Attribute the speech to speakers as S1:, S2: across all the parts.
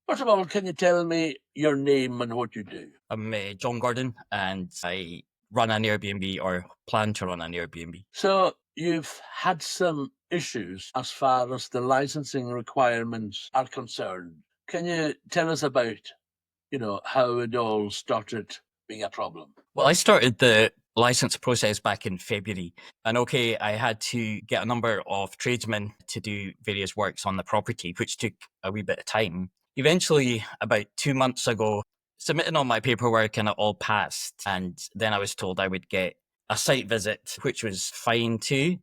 S1: First of all, can you tell me your name and what you do?
S2: I'm John Gordon, and I run an Airbnb or plan to run an Airbnb.
S1: So you've had some issues as far as the licensing requirements are concerned. Can you tell us about, how it all started being a problem?
S2: Well, I started the license process back in February, and I had to get a number of tradesmen to do various works on the property, which took a wee bit of time. Eventually, about 2 months ago, submitting all my paperwork and it all passed, and then I was told I would get a site visit, which was fine too.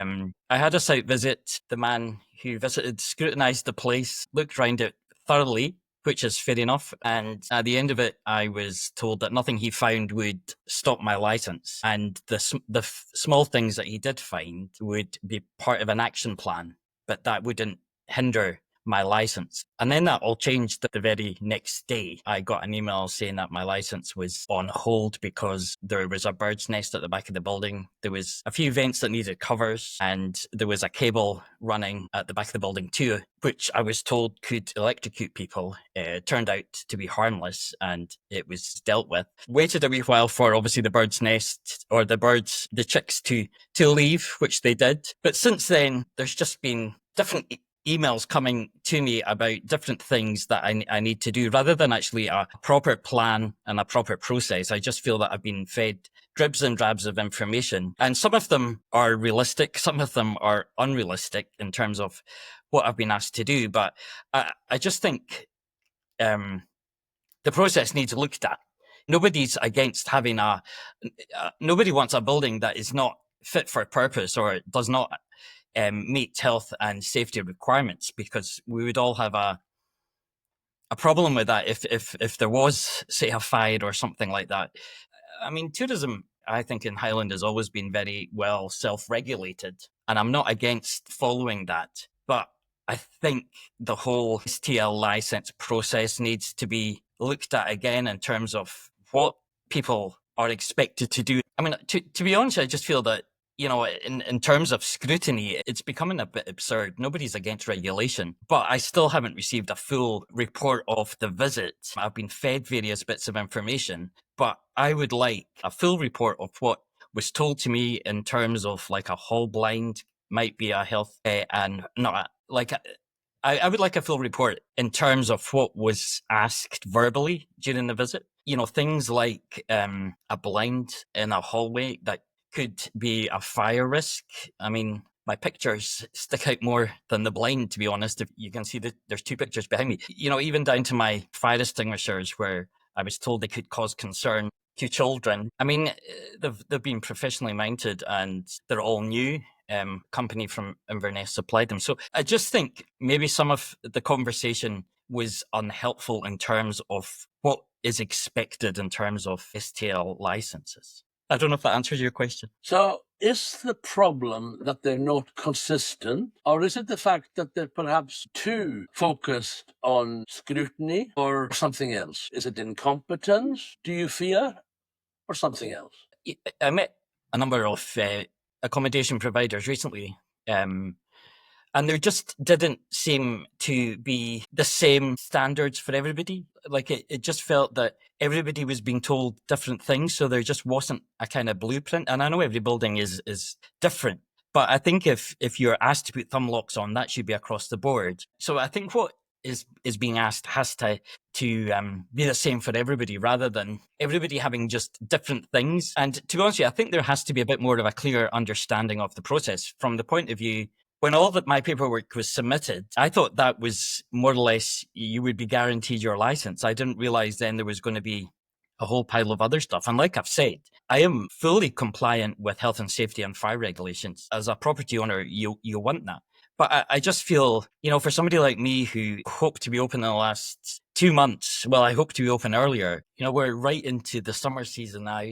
S2: I had a site visit. The man who visited scrutinised the place, looked round it thoroughly, which is fair enough. And at the end of it, I was told that nothing he found would stop my license. And the small things that he did find would be part of an action plan, but that wouldn't hinder my license. And then that all changed the very next day. I got an email saying that my license was on hold because there was a bird's nest at the back of the building. There was a few vents that needed covers, and there was a cable running at the back of the building too, which I was told could electrocute people. It turned out to be harmless, and it was dealt with. Waited a wee while for obviously the bird's nest or the chicks to leave, which they did. But since then, there's just been different emails coming to me about different things that I need to do rather than actually a proper plan and a proper process. I just feel that I've been fed dribs and drabs of information, and some of them are realistic, some of them are unrealistic in terms of what I've been asked to do. But I just think the process needs looked at. Nobody's against having nobody wants a building that is not fit for purpose or does not meet health and safety requirements, because we would all have a problem with that if there was, say, a fire or something like that. I mean, tourism, I think, in Highland has always been very well self-regulated, and I'm not against following that. But I think the whole STL license process needs to be looked at again in terms of what people are expected to do. I mean, to be honest, I just feel that, in terms of scrutiny, it's becoming a bit absurd. Nobody's against regulation, but I still haven't received a full report of the visit. I've been fed various bits of information, but I would like a full report of what was told to me in terms of like a hall blind might be a health and not like I would like a full report in terms of what was asked verbally during the visit. Things like a blind in a hallway that could be a fire risk. I mean, my pictures stick out more than the blind, to be honest. If you can see that there's two pictures behind me, even down to my fire extinguishers, where I was told they could cause concern to children. I mean, they've been professionally mounted and they're all new. Company from Inverness supplied them. So I just think maybe some of the conversation was unhelpful in terms of what is expected in terms of STL licenses. I don't know if that answers your question.
S1: So is the problem that they're not consistent, or is it the fact that they're perhaps too focused on scrutiny, or something else? Is it incompetence, do you fear, or something else?
S2: I met a number of accommodation providers recently, and there just didn't seem to be the same standards for everybody. Like it just felt that everybody was being told different things, so there just wasn't a kind of blueprint. And I know every building is different, but I think if you're asked to put thumb locks on, that should be across the board. So I think what is being asked has to be the same for everybody, rather than everybody having just different things. And to be honest with you, I think there has to be a bit more of a clear understanding of the process from the point of view. When all of my paperwork was submitted, I thought that was more or less you would be guaranteed your license. I didn't realize then there was going to be a whole pile of other stuff. And like I've said, I am fully compliant with health and safety and fire regulations. As a property owner, you want that. But I just feel, for somebody like me who hoped to be open in the last 2 months, well, I hope to be open earlier. We're right into the summer season now.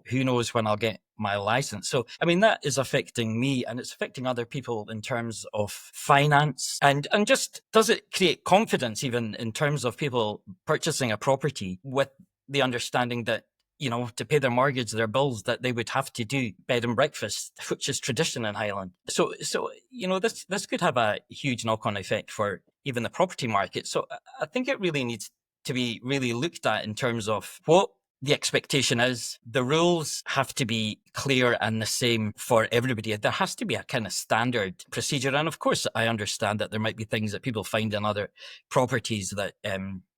S2: Who knows when I'll get my license. So, I mean, that is affecting me, and it's affecting other people in terms of finance. And just, does it create confidence even in terms of people purchasing a property with the understanding that to pay their mortgage, their bills, that they would have to do bed and breakfast, which is tradition in Highland. So this could have a huge knock-on effect for even the property market. So I think it really needs to be really looked at in terms of what the expectation is. The rules have to be clear and the same for everybody. There has to be a kind of standard procedure. And of course, I understand that there might be things that people find in other properties that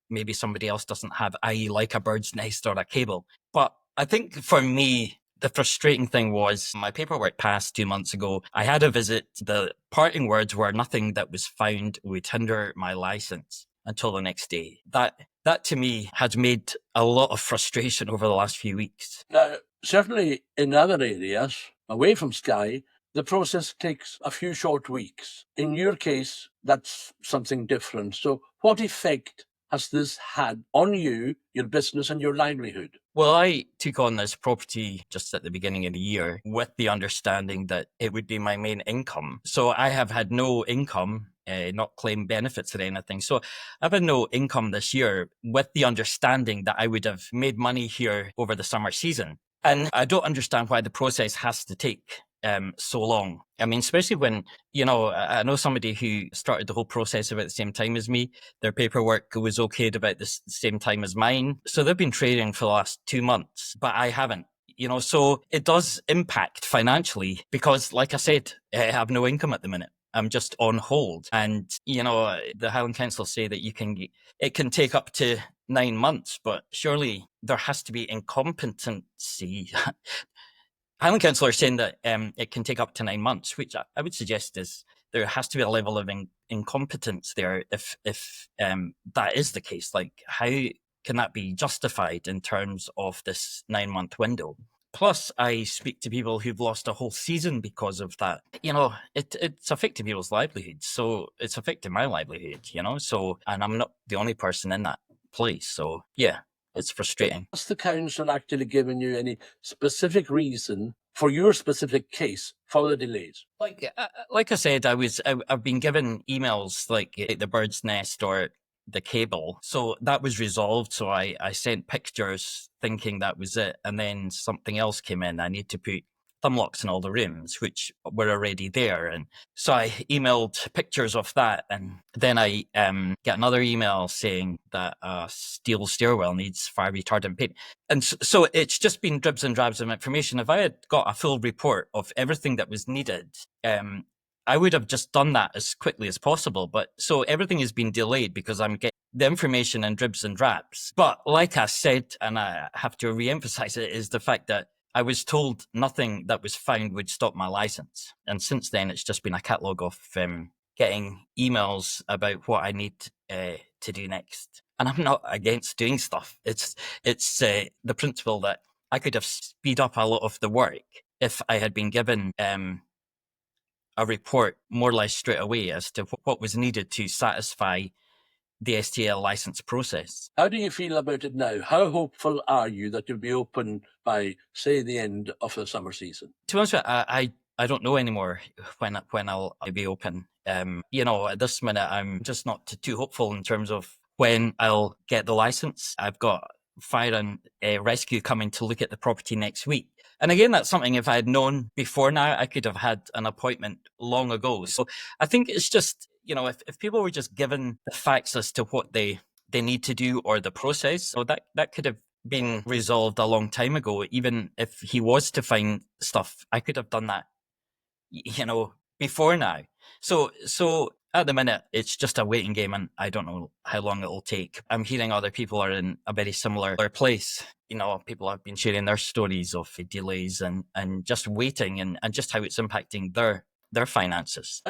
S2: maybe somebody else doesn't have, i.e. like a bird's nest or a cable. But I think for me, the frustrating thing was my paperwork passed 2 months ago. I had a visit. The parting words were nothing that was found would hinder my license until the next day. That to me has made a lot of frustration over the last few weeks.
S1: Now, certainly in other areas, away from Skye, the process takes a few short weeks. In your case, that's something different. So what effect has this had on you, your business and your livelihood?
S2: Well, I took on this property just at the beginning of the year with the understanding that it would be my main income. So I have had no income, not claim benefits or anything. So I've had no income this year with the understanding that I would have made money here over the summer season. And I don't understand why the process has to take so long. I mean, especially when, I know somebody who started the whole process about the same time as me. Their paperwork was okayed about the same time as mine. So they've been trading for the last 2 months, but I haven't. So it does impact financially because, like I said, I have no income at the minute. I'm just on hold. And, the Highland Council say that it can take up to 9 months, but surely there has to be incompetency. Highland Council are saying that it can take up to 9 months, which I would suggest is there has to be a level of incompetence there if that is the case. Like, how can that be justified in terms of this 9-month window? Plus, I speak to people who've lost a whole season because of that. It's affecting people's livelihoods. So it's affecting my livelihood, and I'm not the only person in that place. So yeah. It's frustrating.
S1: Has the council actually given you any specific reason for your specific case for the delays?
S2: Like I said, I've been given emails like the bird's nest or the cable. So that was resolved. So I sent pictures thinking that was it. And then something else came in. I need to put thumb locks in all the rooms, which were already there. And so I emailed pictures of that. And then I get another email saying that a steel stairwell needs fire retardant paint. And so it's just been dribs and drabs of information. If I had got a full report of everything that was needed, I would have just done that as quickly as possible. But so everything has been delayed because I'm getting the information in dribs and drabs. But like I said, and I have to re-emphasize it, is the fact that I was told nothing that was found would stop my license. And since then, it's just been a catalogue of getting emails about what I need to do next. And I'm not against doing stuff. It's the principle that I could have speed up a lot of the work if I had been given a report more or less straight away as to what was needed to satisfy the STL license process.
S1: How do you feel about it now? How hopeful are you that you'll be open by, say, the end of the summer season?
S2: To be honest with you, I don't know anymore when I'll be open. At this minute, I'm just not too hopeful in terms of when I'll get the license. I've got fire and rescue coming to look at the property next week. And again, that's something if I had known before now, I could have had an appointment long ago. So I think it's just, if people were just given the facts as to what they need to do or the process, so that could have been resolved a long time ago. Even if he was to find stuff, I could have done that, before now. So at the minute, it's just a waiting game, and I don't know how long it will take. I'm hearing other people are in a very similar place. People have been sharing their stories of delays and just waiting and just how it's impacting their finances.